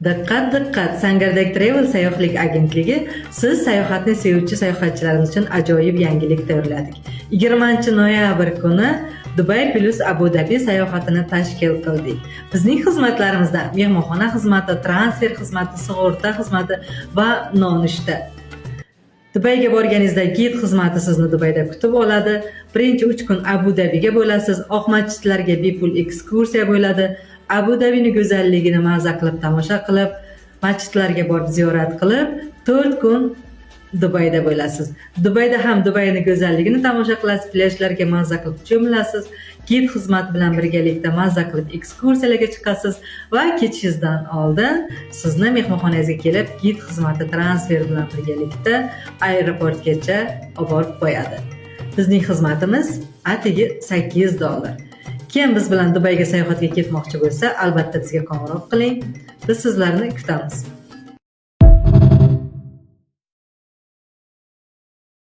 Diqqat diqqat, Sangardek Travel sayohatlik agentligi siz sayohatni sevuvchi sayohatchilarimiz uchun ajoyib yangilik tayyorladik. 20-noyabr kuni Dubai plus Abu Dhabi sayohatini tashkil qildik. Bizning xizmatlarimizda mehmonxona xizmati, transfer xizmati, sug'urta xizmati va nonushta. Dubayga borganingizda gid xizmati sizni Dubayda kutib oladi. Birinchi 3 kun Abu Dhabiga bo'lasiz. Oq masjidlarga bepul ekskursiya bo'ladi. Abu Dhabining go'zalligini maza qilib tomosha qilib, masjidlarga borib ziyorat qilib, 4 kun Dubayda bo'lasiz. Dubayda ham Dubayning go'zalligini tomosha qilasiz, plyajlarga maza qilib cho'milasiz, gid xizmat bilan birgalikda maza qilib ekskursiyalarga chiqasiz va ketishingizdan oldin sizni mehmonxonangizga kelib, gid xizmati transfer bilan birgalikda aeroportgacha olib borib qo'yadi. Bizning xizmatimiz atigi $8. Kim biz bilan Dubayga sayohatga ketmoqchi bo'lsa, albatta bizga qo'ng'iroq qiling. Biz sizlarni kutamiz.